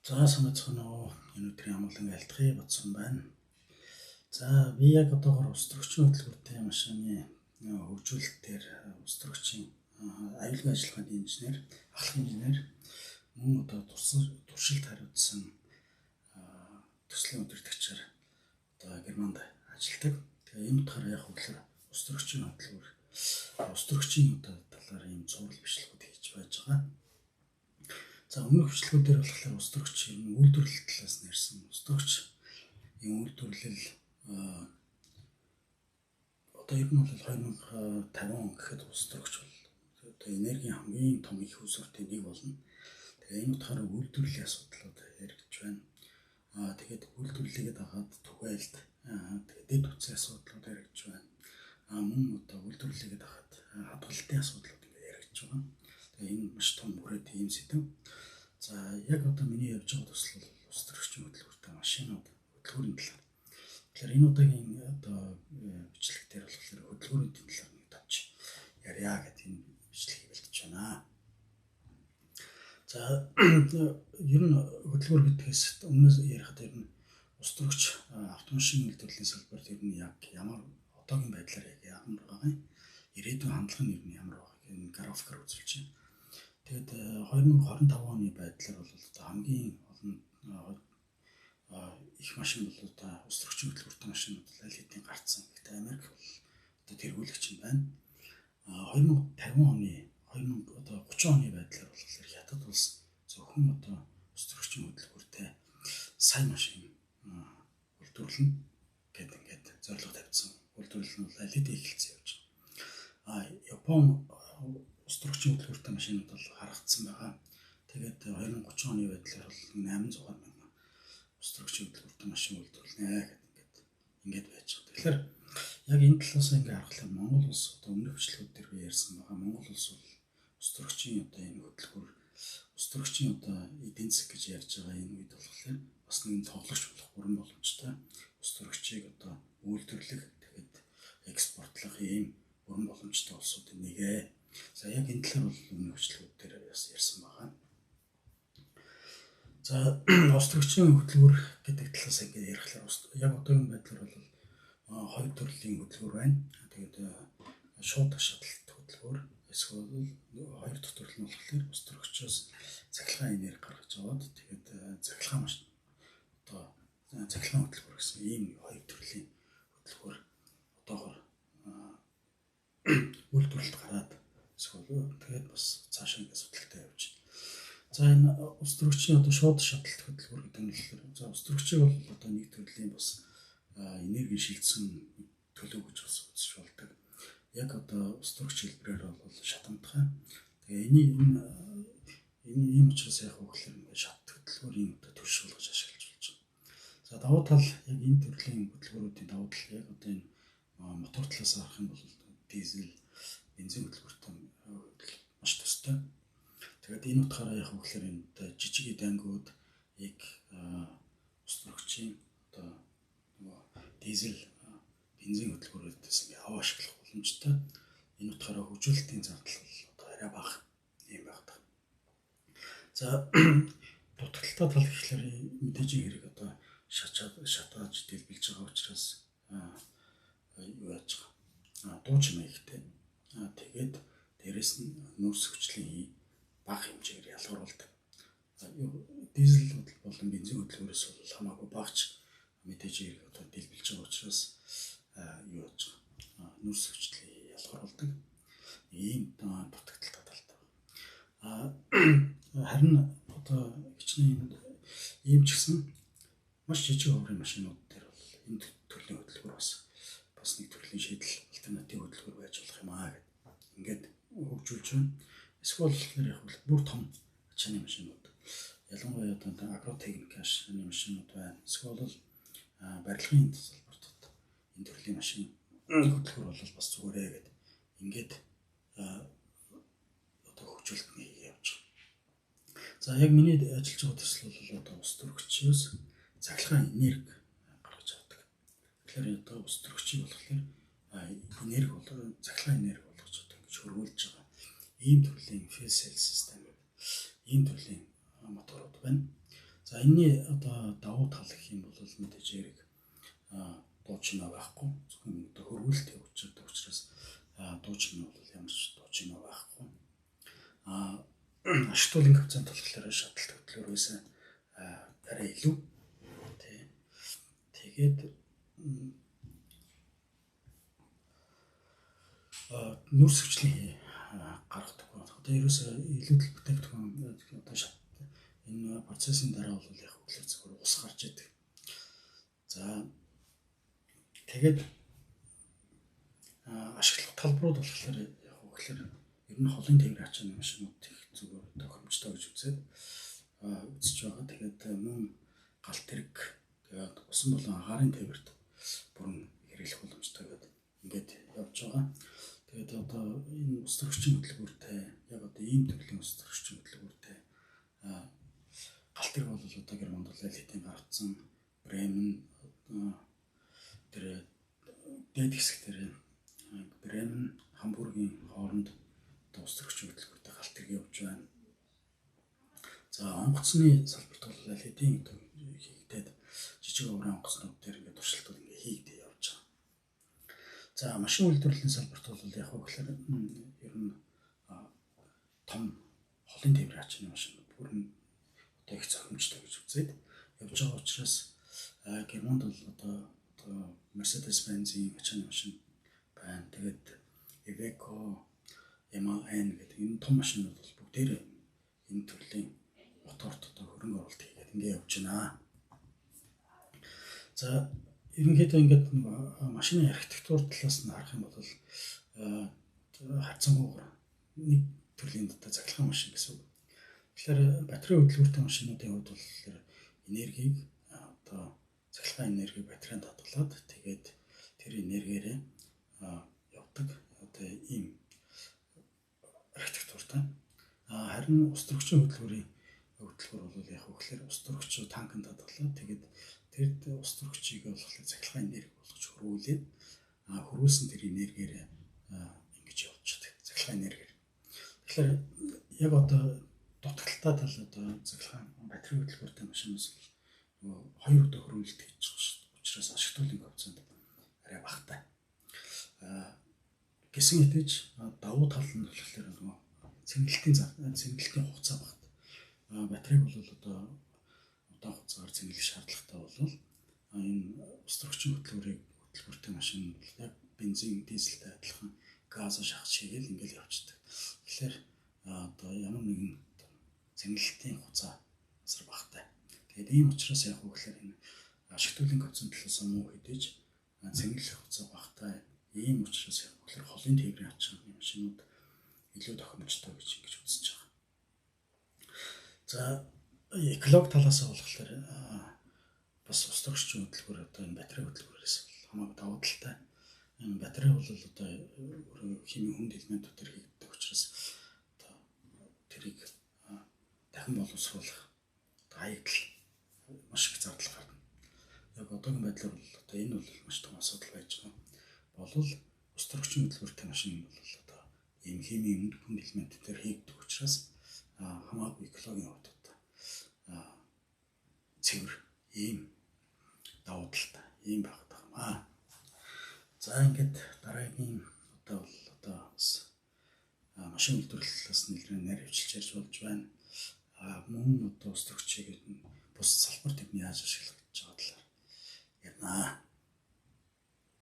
За санацхан уу энэ өдрийн амгалан альтгыг бодсон байна. За би яг одоогор устөрөгчийн хөтөлбөртэй машины хөгжүүлэлтээр устөрөгчийн аюулгүй ажиллагааны инженер, ахлах инженер мөн одоо туршилт хариуцсан төслийн удирдагчаар одоо Германд ажилладаг. Тэгээ энэ утгаараа яг хөглөр устөрөгчийн хөтөлбөр устөрөгчийн одоо талаар ийм зураг бичлэгүүд хийж байж байгаа. За өмнөх бичлэгүүдээр болохоор устөрөгчийн үйлдвэрлэл талаас нь ярьсан. Устөрөгчийн үйлдвэрлэл одоо ер нь бол 2050 он гэхэд устөрөгч бол одоо энергийн хамгийн том их усуртын нэг болно. Тэгээ энэ утгаараа үйлдвэрлэлийн асуудлууд яригдж байна. Тэгээд үйлдвэрлэлийгээ дагаад түгээлт тэгээд дэд үтсийн асуудлууд яригдж байна. Мөн одоо үйлдвэрлэлийгээ дагаад хадгалтын асуудлууд ингээд яригдж байгаа. Тэгээ энэ маш том бүрээд ийм сэдв. За яг одоо миний явж байгаа төсөл бол устөрөгчийн хөтөлбөртэй машинууд хөтөлбөрийн талаар. Тэгэхээр энэ удаагийн одоо бичлэг дээр болохоор хөтөлбөрийн талаар нэг товч ярья гэдэг энэ бичлэгийг бэлдэж байна. За ер нь хөтөлбөр гэдгээс өмнөөс ярихад ер нь устөрөгч автомашин үйлдвэрлэлийн салбарт ер нь яг ямар одоогийн байдлаар яг ямар байгаа юм? Ирээдүйн хандлага нь ер нь ямар байгааг энэ графикаар үзүүлж байна. Тэгээд 2025 оны байдлаар бол одоо хамгийн олон их машин бол одоо устөрөгчийн хөтөлбөртэй машинууд аль хэдийн гарцсан. Гэхдээ Америк бол одоо тэргүүлэгч юм байна. 2050 оны 2030 оны байдлаар болохоор хятад улс зөвхөн одоо устөрөгчийн хөтөлбөртэй сайн машин үйлдвэрлэнэ гэдэг ингээд зорилго тавьсан. Үйлдвэрлэл нь аль хэдийн эхэлсэн явж байгаа. Япон устөрөгчийн хөтөлбөртэй машинууд бол харагдсан байгаа. Тэгээд 2030 оны байдлаар бол 800 мянган устөрөгчийн хөтөлбөртэй машин үйлдвэрлэнэ гэдэг ингээд байж байгаа. Тэгэхээр яг энэ талаас ингээд харахад Монгол улс одоо өмнөх бичлэгүүд дээр би ярьсан байгаа. Монгол улс бол устөрөгчийн одоо энэ хөтөлбөр устөрөгчийн одоо эдийн засаг гэж ярьж байгаа энэ үед болохоор бас нэгэн тоглогч болох бүрэн боломжтой. Устөрөгчийг одоо үйлдвэрлэх тэгээд экспортлох ийм бүрэн боломжтой улсуудын нэгэ. За яг энэ талаар бол өмнөх бичлэгүүд дээр бас ярьсан байгаа. За устөрөгчийн хөтөлбөр гэдэг талаас ингээд ярихлаар яг одоогийн байдлаар бол хоёр төрлийн хөтөлбөр байна. Тэгээд шууд шаталт хөтөлбөр эсвэл хоёр дахь төрөл нь болохоор устөрөгчөөс цахилгаан энерги гаргаж аваад тэгээд цахилгаан машин одоо цахилгаан хөтөлбөр гэсэн ийм хоёр төрлийн хөтөлбөр одоогор үйлдвэрлэлд гараад эсвэл тэгээд бас цаашаа ингээд судалтай явж байна. За энэ устөрөгчийн одоо шууд шаталт хөтөлбөр гэдэг нь болохоор за устөрөгчийг бол одоо нэг төрлийн бас энерги шилжсэн төлөв гэж бас үзэж болдог. Яг одоо устөрөгч хэлбэрээр бол шатамтгай. Тэгээ энэ ийм учраас яг хөглөр ингээд шат хөтөлбөрийн одоо төрш болгож ашиглаж болж байгаа. За давуу тал яг энэ төрлийн хөтөлбөрүүдийн давуу тал яг одоо энэ мотор талаас харах юм бол дизель, бензин хөтөлбөртэй маш төстэй. Тэгээд энэ утгаараа яг хөглөр энэ жижиг эдангууд яг устөрөгчийн одоо дизель, бензин хөтөлбөрүүдээс ингээ аваа ашиглах боломжтой. Энэ утгаараа хөгжүүлэлтийн зардал бол одоо арай бага юм байна. За дутагдaltaй тал гэхлээр мэдээж хэрэг одоо шатааж дэлбэлж байгаа учраас юу яаж байгаа дуу чимээ ихтэй. Тэгээд дээрэс нь нүүрс хүчлийн бага хэмжээгээр ялгаруулдаг. Дизель болон бензин хөтөлбөрөөс бол хамаагүй багч мэдээж хэрэг одоо дэлбэлж байгаа учраас юу яаж байгаа нүүрс хүчлийн ялгаруулдаг. Ийм дутагдaltaй талтай. Харин одоо хичнээн ийм ч гэсэн маш жижиг хувийн машинууд дээр бол энэ төрлийн хөтөлбөр бас нэг төрлийн шийдэл альтернатив хөтөлбөр байж болох юм аа гэдэг ингээд хөгжүүлж байна. Эсвэл болохоор яг бүр том ачааны машинууд ялангуяа одоо агротехник ашигны машинууд байна. Эсвэл барилгын салбарт энэ төрлийн машин хөтөлбөр бол бас зүгээрээ гэдэг ингээд одоо хөгжүүлэлт нь явж байгаа. За яг миний ажиллаж байгаа төсөл бол одоо устөрөгчөөс цахилгаан энерги гаргаж авдаг. Тэгэхээр одоо устөрөгчийг болохоор энерги болоо цахилгаан энерги болгож одоо ингэж хөрвүүлж байгаа ийм төрлийн fuel cell system ийм төрлийн моторууд байна. За энэний одоо давуу тал гэх юм бол мэдээж хэрэг дуу чимээ байхгүй. Зөвхөн одоо хөрвүүлэлт явуулж байгаа учраас дуу чимээ бол ямар ч дуу чимээ байхгүй. Ашиглуулын коэффициент болохоор шаталт хөтлөөрөөс арай илүү. Тэгээд нүүрс хүчлийн гаргадаг. Одоо ерөөсөө илүүдэл бүтээгдэхүүн одоо энэ процессын дараа бол яг хөглөр зөвхөн ус гарч идэг. За тэгээд ашиглах талбарууд болохоор яг хөглөр ер нь холын тээврийн ачааны машинууд их зүгээр тохиромжтой гэж үзээд үзэж байгаа. Тэгээд мөн галт тэрэг тэгээд усан болон агаарын тээвэрт бүрэн хэрэглэх боломжтой гэдэг ингээд явж байгаа. Тэгээд одоо энэ ус төрөгчийн хөтөлбөртэй яг одоо ийм төрлийн ус төрөгчийн хөтөлбөртэй галт тэрэг бол одоо Германд бол хэдийн гаргацсан Бремен тэр дээд хэсэг дээр Бремен Хамбургийн хооронд одоо ус төрөгчийн хөтөлбөртэй галт тэрэг явж байна. За онгоцны салбарт бол хэдийн хийгдээд жижиг оврын онгоцнууд дээр ингээд туршилтууд ингээд хийгдээ явж байгаа. За машин үйлдвэрлэлийн салбарт бол яг хөглөр ер нь том холын тээврийн ачааны машинууд бүрэн одоо их зохимжтой гэж үзээд явж байгаа учраас Германд бол одоо Mercedes-Benz-ийн ачааны машин байна. Тэгээд Iveco, MAN гэдэг энэ том машинууд бол бүгдээрээ энэ төрлийн моторт одоо хөрөнгө оруулалт хийгээд ингээд явж байна. За ерөнхийдөө ингээд машины архитектур талаас нь харах юм бол хацангуугаар нэг төрлийн одоо цахилгаан машин гэсэн үг. Тэгэхээр батарей хөдөлгөөртэй машинуудын хувьд бол энергийг одоо цахилгаан энергийг батарейнд хадгалаад тэгээд тэр энергиэрээ явдаг одоо ийм архитектуртай. Харин ус төрөгчийн хөтөлбөр бол яг хөглөр ус төрөгч танкнд хадгалаад тэгээд тэр ус төрөгчийг болохоор цахилгаан энерги болгож хөрвүүлээд хөрвүүлсэн тэр энергиэрээ ингэж явуулчихдаг цахилгаан энергиэр. Тэгэхээр яг одоо дутагдaltaй тал одоо цахилгаан батарей хөдөлгөөртэй машинаас хоёр удаа хөрвүүлэлт хийж байгаа шүү дээ. Учираас ашиглуулын коэффициент арай багатай. Гэсэн хэдиж давуу тал нь болохоор цэнгэлтийн хугацаа багт. Батарейг бол одоо удаан хугацаагаар цэнгэлэх шаардлагатай бол энэ ус төрөгчийн хөтөлбөртэй машин бол яг бензин, дизелтэй адилхан газ шахаж хийгээл ингээл явчихдаг. Тэгэхээр одоо ямар нэгэн цэнгэлтийн хугацаа асар багатай. Тэгээд ийм учраас яг хөглөр энэ ашиглуулын коэффициент талаас муу хэдиж цэнгэлэх хугацаа багатай. Ийм учраас яг хөглөр холын тээврийн ачааны машинууд илүү тохиромжтой гэж ингэж үзэж байгаа. За эколог талаас нь болохоор бас ус төрөгчийн хөтөлбөр одоо энэ батарей хөтөлбөрөөс хамаагүй давуу талтай. Энэ батарей бол одоо химийн хүнд элементүүдээр хийгддэг учраас одоо тэрийг дахин боловсруулах хаягдл маш их зардал гарна. Яг одоогийн байдлаар бол одоо энэ бол маш том асуудал байж байгаа. Болвол ус төрөгчийн хөтөлбөртэй машин бол одоо ийм химийн хүнд элементүүдээр хийгддэг учраас хамаагүй экологийн хувьд цэвэр ийм давуу талтай ийм багтах юм аа. За ингээд дараагийн одоо бол одоо бас машин үйлдвэрлэлээс нэлээд нарийн хвчилж ярьж болж байна. Мөн одоо ус төрөгчийг бус салбар төвний яаж ашиглах гэж байгаа талаар ярина.